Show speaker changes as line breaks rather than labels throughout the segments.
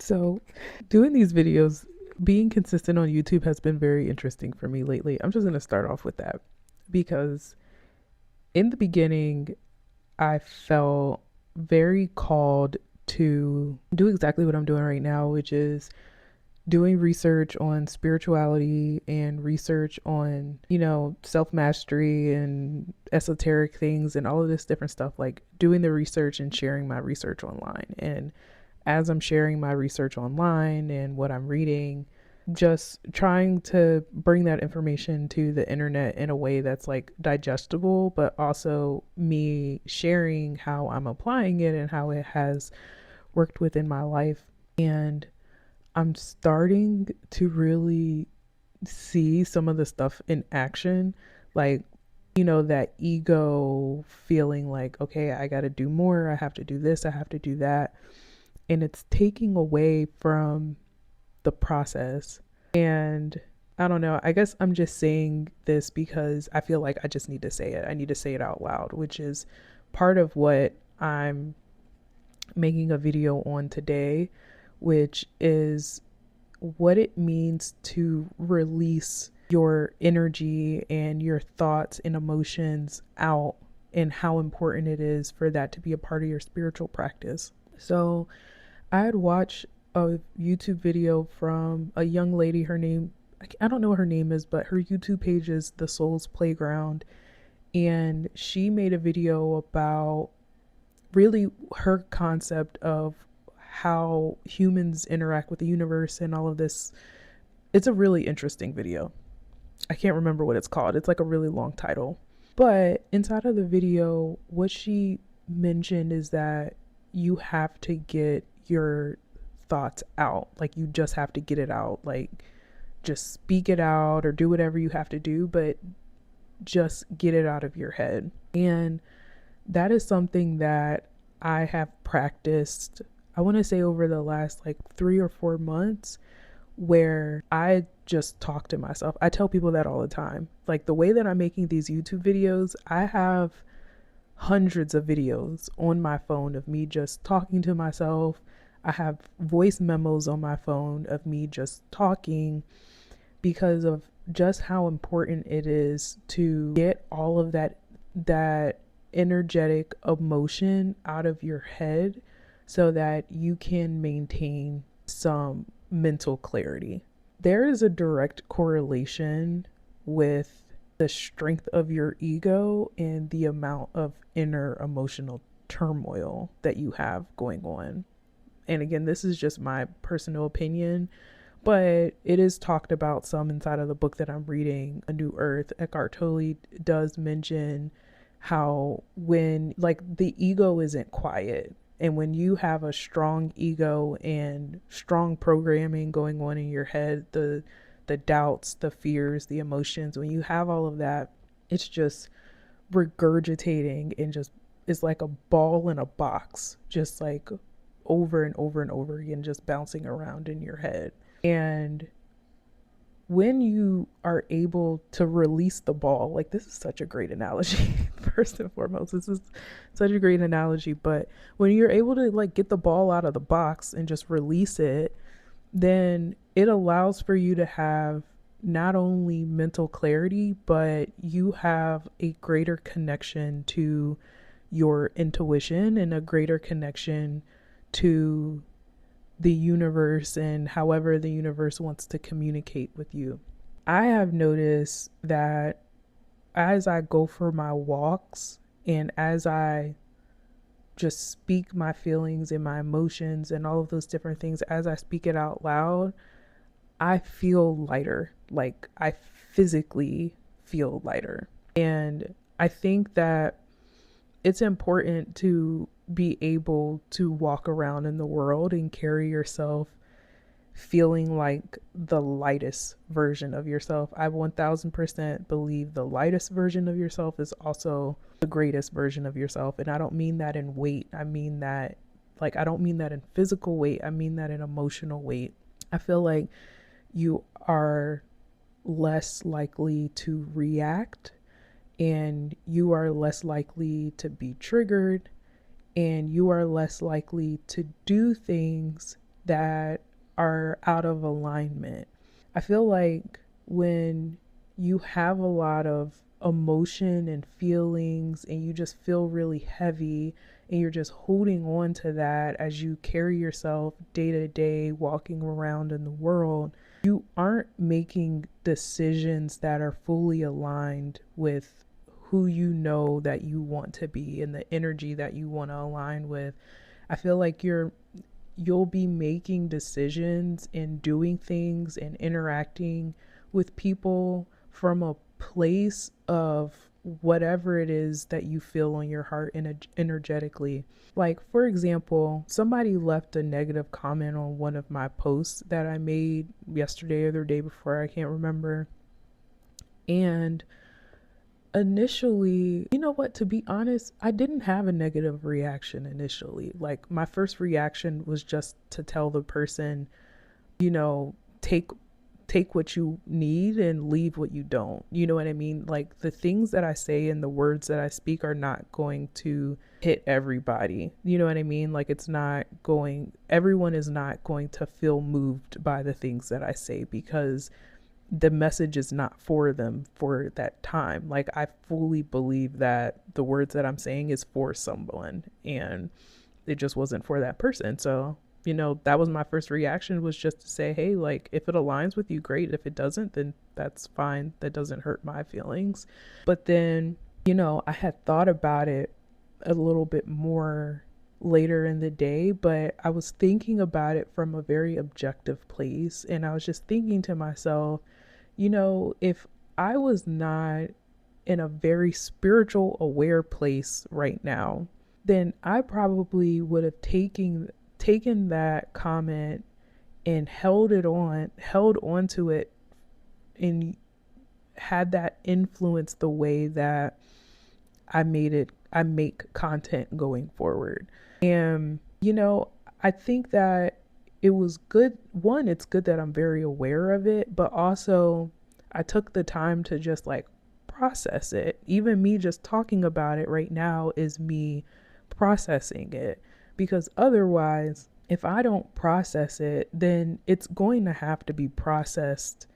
So, doing these videos, being consistent on YouTube has been very interesting for me lately. I'm just going to start off with that because in the beginning, I felt very called to do exactly what I'm doing right now, which is doing research on spirituality and research on, self mastery and esoteric things and all of this different stuff, like doing the research and sharing my research online. And as I'm sharing my research online and what I'm reading, just trying to bring that information to the internet in a way that's like digestible, but also me sharing how I'm applying it and how it has worked within my life. And I'm starting to really see some of the stuff in action, like, that ego feeling like, okay, I got to do more, I have to do this, I have to do that, and it's taking away from the process. And I don't know, I guess I'm just saying this because I feel like I just need to say it. I need to say it out loud, which is part of what I'm making a video on today, which is what it means to release your energy and your thoughts and emotions out, and how important it is for that to be a part of your spiritual practice. So, I had watched a YouTube video from a young lady. Her name, I don't know what her name is, but her YouTube page is The Soul's Playground. And she made a video about really her concept of how humans interact with the universe and all of this. It's a really interesting video. I can't remember what it's called. It's like a really long title. But inside of the video, what she mentioned is that you have to get your thoughts out. Like, you just have to get it out. Like, just speak it out or do whatever you have to do, but just get it out of your head. And that is something that I have practiced, I want to say over the last like 3 or 4 months, where I just talk to myself. I tell people that all the time. Like, the way that I'm making these YouTube videos, I have hundreds of videos on my phone of me just talking to myself. I have voice memos on my phone of me just talking, because of just how important it is to get all of that energetic emotion out of your head so that you can maintain some mental clarity. There is a direct correlation with the strength of your ego and the amount of inner emotional turmoil that you have going on. And again, this is just my personal opinion, but it is talked about some inside of the book that I'm reading, A New Earth. Eckhart Tolle does mention how, when like the ego isn't quiet, and when you have a strong ego and strong programming going on in your head, the doubts, the fears, the emotions, when you have all of that, it's just regurgitating and just is like a ball in a box, just like over and over and over again, just bouncing around in your head. And when you are able to release the ball, like, this is such a great analogy. First and foremost, this is such a great analogy, but when you're able to like get the ball out of the box and just release it, then it allows for you to have not only mental clarity, but you have a greater connection to your intuition and a greater connection to the universe and however the universe wants to communicate with you. I have noticed that as I go for my walks and as I just speak my feelings and my emotions and all of those different things, as I speak it out loud, I feel lighter. Like, I physically feel lighter. And I think that it's important to be able to walk around in the world and carry yourself feeling like the lightest version of yourself. I 1000% believe the lightest version of yourself is also the greatest version of yourself. And I don't mean that in weight. I mean that, like, I don't mean that in physical weight. I mean that in emotional weight. I feel like you are less likely to react, and you are less likely to be triggered, and you are less likely to do things that are out of alignment. I feel like when you have a lot of emotion and feelings and you just feel really heavy and you're just holding on to that as you carry yourself day to day walking around in the world, you aren't making decisions that are fully aligned with who you know that you want to be and the energy that you want to align with. I feel like you'll be making decisions and doing things and interacting with people from a place of whatever it is that you feel on your heart energetically. Like, for example, somebody left a negative comment on one of my posts that I made yesterday or the day before, I can't remember. And initially, you know what, to be honest, I didn't have a negative reaction initially. Like, my first reaction was just to tell the person, you know, take what you need and leave what you don't. You know what I mean? Like, the things that I say and the words that I speak are not going to hit everybody. You know what I mean? Like, it's not going, everyone is not going to feel moved by the things that I say because the message is not for them for that time. Like, I fully believe that the words that I'm saying is for someone and it just wasn't for that person. So, that was my first reaction, was just to say, hey, like, if it aligns with you, great. If it doesn't, then that's fine. That doesn't hurt my feelings. But then, I had thought about it a little bit more later in the day, but I was thinking about it from a very objective place. And I was just thinking to myself, if I was not in a very spiritual aware place right now, then I probably would have taken that comment and held on to it, and had that influence the way that I make content going forward. And I think that it was good. One, it's good that I'm very aware of it, but also I took the time to just like process it. Even me just talking about it right now is me processing it, because otherwise, if I don't process it, then it's going to have to be processed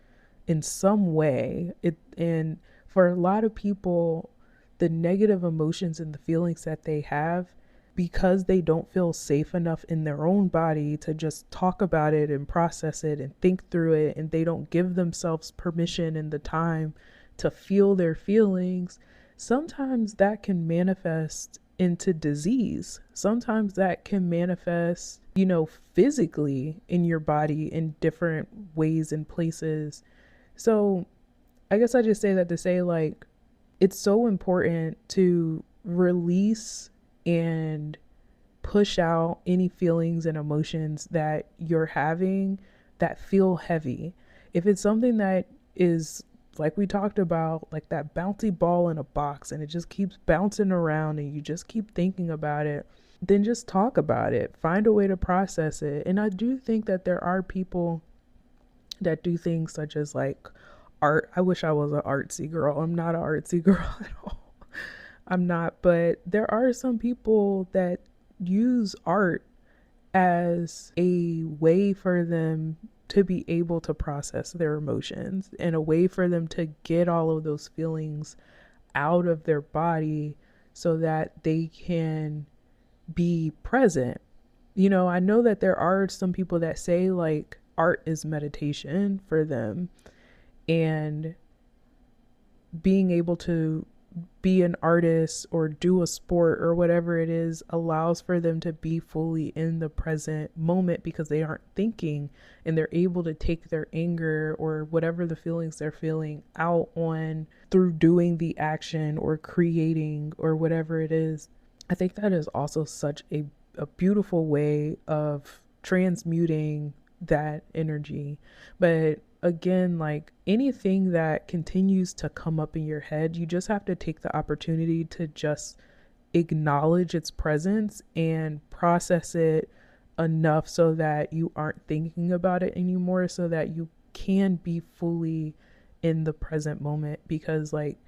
in some way. And for a lot of people, the negative emotions and the feelings that they have, because they don't feel safe enough in their own body to just talk about it and process it and think through it, and they don't give themselves permission and the time to feel their feelings, sometimes that can manifest into disease. Sometimes that can manifest, physically in your body in different ways and places. So I guess I just say that to say, like, it's so important to release and push out any feelings and emotions that you're having that feel heavy. If it's something that is, like we talked about, like that bouncy ball in a box and it just keeps bouncing around and you just keep thinking about it, then just talk about it. Find a way to process it. And I do think that there are people that do things such as like art. I wish I was an artsy girl. I'm not an artsy girl at all. I'm not, but there are some people that use art as a way for them to be able to process their emotions and a way for them to get all of those feelings out of their body so that they can be present. I know that there are some people that say like art is meditation for them, and being able to be an artist or do a sport or whatever it is allows for them to be fully in the present moment because they aren't thinking, and they're able to take their anger or whatever the feelings they're feeling out on through doing the action or creating or whatever it is. I think that is also such a beautiful way of transmuting that energy. But again, like anything that continues to come up in your head, you just have to take the opportunity to just acknowledge its presence and process it enough so that you aren't thinking about it anymore, so that you can be fully in the present moment. Because like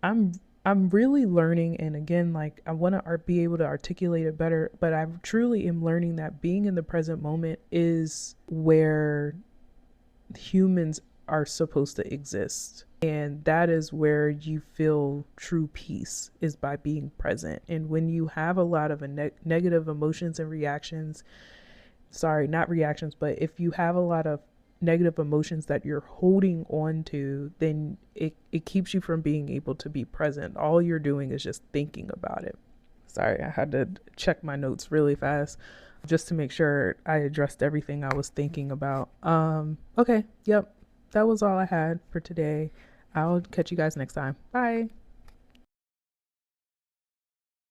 I'm I'm really learning, and again, like I want to be able to articulate it better, but I truly am learning that being in the present moment is where humans are supposed to exist. And that is where you feel true peace, is by being present. And when you have a lot of negative emotions and reactions, sorry, not reactions, but if you have a lot of negative emotions that you're holding on to, then it keeps you from being able to be present. All you're doing is just thinking about it. Sorry, I had to check my notes really fast just to make sure I addressed everything I was thinking about. Okay, yep. That was all I had for today. I'll catch you guys next time. Bye.